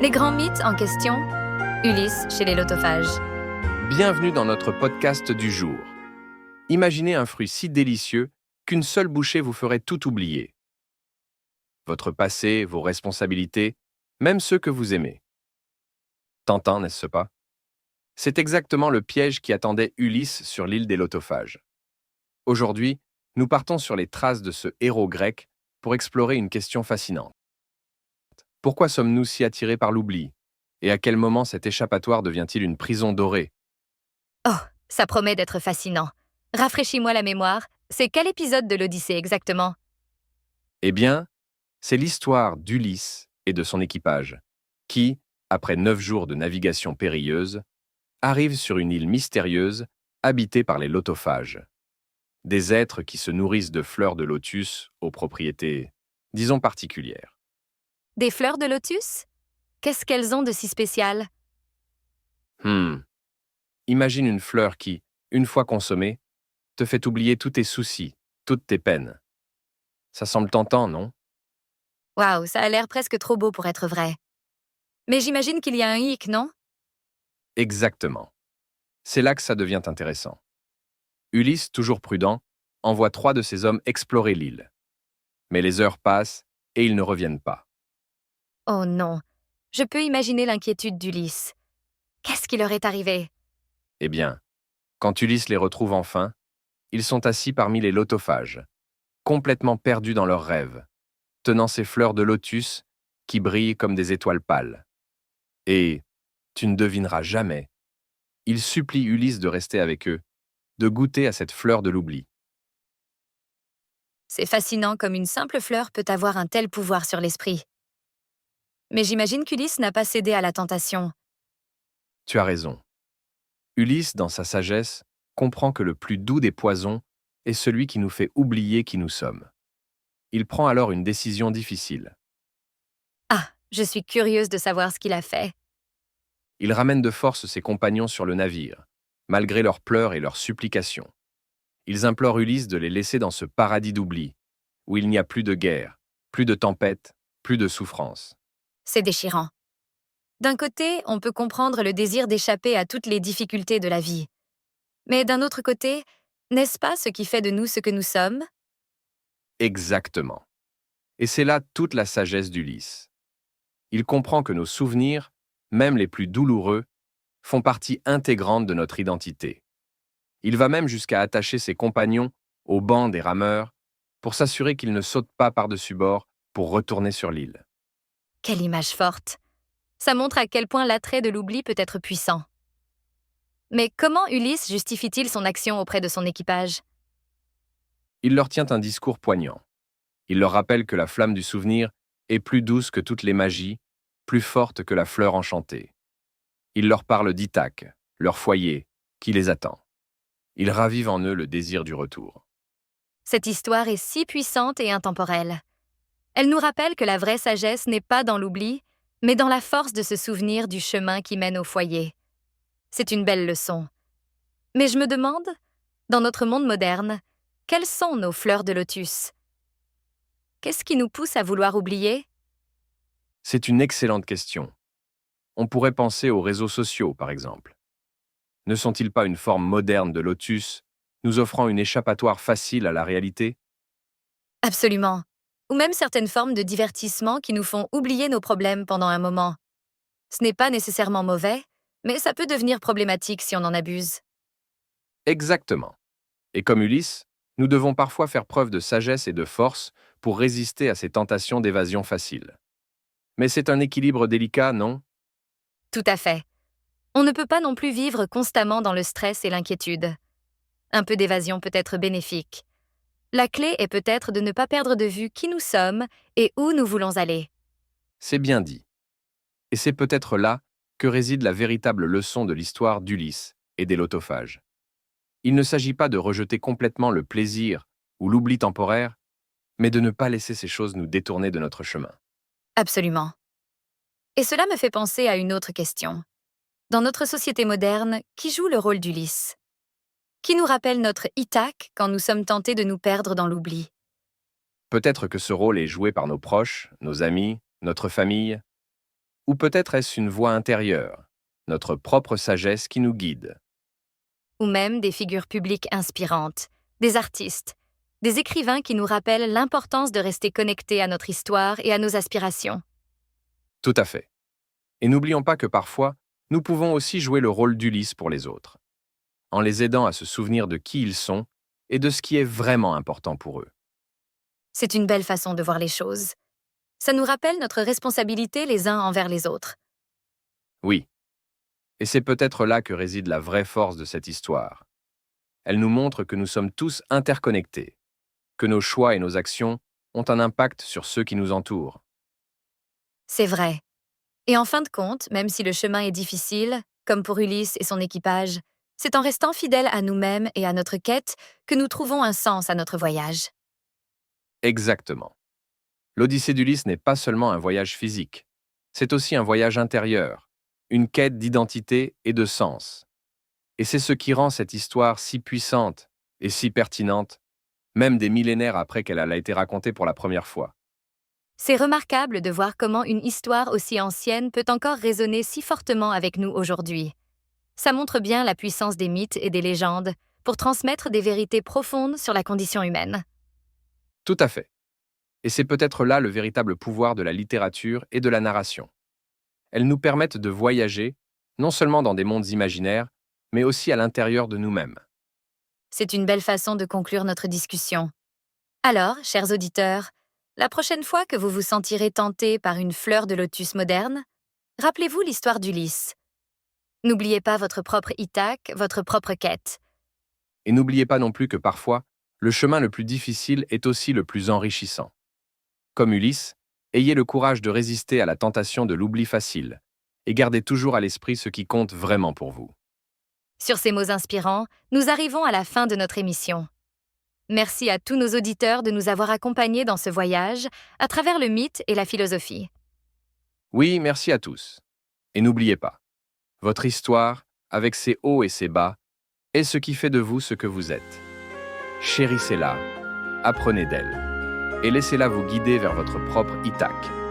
Les grands mythes en question, Ulysse chez les lotophages. Bienvenue dans notre podcast du jour. Imaginez un fruit si délicieux qu'une seule bouchée vous ferait tout oublier. Votre passé, vos responsabilités, même ceux que vous aimez. Tentant, n'est-ce pas? C'est exactement le piège qui attendait Ulysse sur l'île des lotophages. Aujourd'hui, nous partons sur les traces de ce héros grec pour explorer une question fascinante. Pourquoi sommes-nous si attirés par l'oubli? Et à quel moment cet échappatoire devient-il une prison dorée? Oh, ça promet d'être fascinant. Rafraîchis-moi la mémoire, c'est quel épisode de l'Odyssée exactement? Eh bien, c'est l'histoire d'Ulysse et de son équipage, qui, après 9 jours de navigation périlleuse, arrivent sur une île mystérieuse habitée par les lotophages. Des êtres qui se nourrissent de fleurs de lotus aux propriétés, disons, particulières. Des fleurs de lotus? Qu'est-ce qu'elles ont de si spécial? Hmm. Imagine une fleur qui, une fois consommée, te fait oublier tous tes soucis, toutes tes peines. Ça semble tentant, non? Waouh, ça a l'air presque trop beau pour être vrai. Mais j'imagine qu'il y a un hic, non? Exactement. C'est là que ça devient intéressant. Ulysse, toujours prudent, envoie 3 de ses hommes explorer l'île. Mais les heures passent et ils ne reviennent pas. Oh non, je peux imaginer l'inquiétude d'Ulysse. Qu'est-ce qui leur est arrivé? Eh bien, quand Ulysse les retrouve enfin, ils sont assis parmi les lotophages, complètement perdus dans leurs rêves, tenant ces fleurs de lotus qui brillent comme des étoiles pâles. Et, tu ne devineras jamais, ils supplient Ulysse de rester avec eux, de goûter à cette fleur de l'oubli. C'est fascinant comme une simple fleur peut avoir un tel pouvoir sur l'esprit. Mais j'imagine qu'Ulysse n'a pas cédé à la tentation. Tu as raison. Ulysse, dans sa sagesse, comprend que le plus doux des poisons est celui qui nous fait oublier qui nous sommes. Il prend alors une décision difficile. Ah, je suis curieuse de savoir ce qu'il a fait. Il ramène de force ses compagnons sur le navire, malgré leurs pleurs et leurs supplications. Ils implorent Ulysse de les laisser dans ce paradis d'oubli, où il n'y a plus de guerre, plus de tempêtes, plus de souffrance. C'est déchirant. D'un côté, on peut comprendre le désir d'échapper à toutes les difficultés de la vie. Mais d'un autre côté, n'est-ce pas ce qui fait de nous ce que nous sommes? Exactement. Et c'est là toute la sagesse d'Ulysse. Il comprend que nos souvenirs, même les plus douloureux, font partie intégrante de notre identité. Il va même jusqu'à attacher ses compagnons au banc des rameurs pour s'assurer qu'ils ne sautent pas par-dessus bord pour retourner sur l'île. Quelle image forte! Ça montre à quel point l'attrait de l'oubli peut être puissant. Mais comment Ulysse justifie-t-il son action auprès de son équipage? Il leur tient un discours poignant. Il leur rappelle que la flamme du souvenir est plus douce que toutes les magies, plus forte que la fleur enchantée. Il leur parle d'Ithaque, leur foyer, qui les attend. Il ravive en eux le désir du retour. Cette histoire est si puissante et intemporelle. Elle nous rappelle que la vraie sagesse n'est pas dans l'oubli, mais dans la force de se souvenir du chemin qui mène au foyer. C'est une belle leçon. Mais je me demande, dans notre monde moderne, quelles sont nos fleurs de lotus? Qu'est-ce qui nous pousse à vouloir oublier? C'est une excellente question. On pourrait penser aux réseaux sociaux, par exemple. Ne sont-ils pas une forme moderne de lotus, nous offrant une échappatoire facile à la réalité? Absolument. Ou même certaines formes de divertissement qui nous font oublier nos problèmes pendant un moment. Ce n'est pas nécessairement mauvais, mais ça peut devenir problématique si on en abuse. Exactement. Et comme Ulysse, nous devons parfois faire preuve de sagesse et de force pour résister à ces tentations d'évasion facile. Mais c'est un équilibre délicat, non? Tout à fait. On ne peut pas non plus vivre constamment dans le stress et l'inquiétude. Un peu d'évasion peut être bénéfique. La clé est peut-être de ne pas perdre de vue qui nous sommes et où nous voulons aller. C'est bien dit. Et c'est peut-être là que réside la véritable leçon de l'histoire d'Ulysse et des lotophages. Il ne s'agit pas de rejeter complètement le plaisir ou l'oubli temporaire, mais de ne pas laisser ces choses nous détourner de notre chemin. Absolument. Et cela me fait penser à une autre question. Dans notre société moderne, qui joue le rôle d'Ulysse? Qui nous rappelle notre Ithaque quand nous sommes tentés de nous perdre dans l'oubli? Peut-être que ce rôle est joué par nos proches, nos amis, notre famille. Ou peut-être est-ce une voix intérieure, notre propre sagesse qui nous guide. Ou même des figures publiques inspirantes, des artistes, des écrivains qui nous rappellent l'importance de rester connectés à notre histoire et à nos aspirations. Tout à fait. Et n'oublions pas que parfois, nous pouvons aussi jouer le rôle d'Ulysse pour les autres, en les aidant à se souvenir de qui ils sont et de ce qui est vraiment important pour eux. C'est une belle façon de voir les choses. Ça nous rappelle notre responsabilité les uns envers les autres. Oui, et c'est peut-être là que réside la vraie force de cette histoire. Elle nous montre que nous sommes tous interconnectés, que nos choix et nos actions ont un impact sur ceux qui nous entourent. C'est vrai. Et en fin de compte, même si le chemin est difficile, comme pour Ulysse et son équipage, c'est en restant fidèles à nous-mêmes et à notre quête que nous trouvons un sens à notre voyage. Exactement. L'Odyssée d'Ulysse n'est pas seulement un voyage physique, c'est aussi un voyage intérieur, une quête d'identité et de sens. Et c'est ce qui rend cette histoire si puissante et si pertinente, même des millénaires après qu'elle a été racontée pour la première fois. C'est remarquable de voir comment une histoire aussi ancienne peut encore résonner si fortement avec nous aujourd'hui. Ça montre bien la puissance des mythes et des légendes pour transmettre des vérités profondes sur la condition humaine. Tout à fait. Et c'est peut-être là le véritable pouvoir de la littérature et de la narration. Elles nous permettent de voyager, non seulement dans des mondes imaginaires, mais aussi à l'intérieur de nous-mêmes. C'est une belle façon de conclure notre discussion. Alors, chers auditeurs, la prochaine fois que vous vous sentirez tenté par une fleur de lotus moderne, rappelez-vous l'histoire d'Ulysse. N'oubliez pas votre propre Ithaque, votre propre quête. Et n'oubliez pas non plus que parfois, le chemin le plus difficile est aussi le plus enrichissant. Comme Ulysse, ayez le courage de résister à la tentation de l'oubli facile, et gardez toujours à l'esprit ce qui compte vraiment pour vous. Sur ces mots inspirants, nous arrivons à la fin de notre émission. Merci à tous nos auditeurs de nous avoir accompagnés dans ce voyage à travers le mythe et la philosophie. Oui, merci à tous. Et n'oubliez pas, votre histoire, avec ses hauts et ses bas, est ce qui fait de vous ce que vous êtes. Chérissez-la, apprenez d'elle, et laissez-la vous guider vers votre propre Ithaque.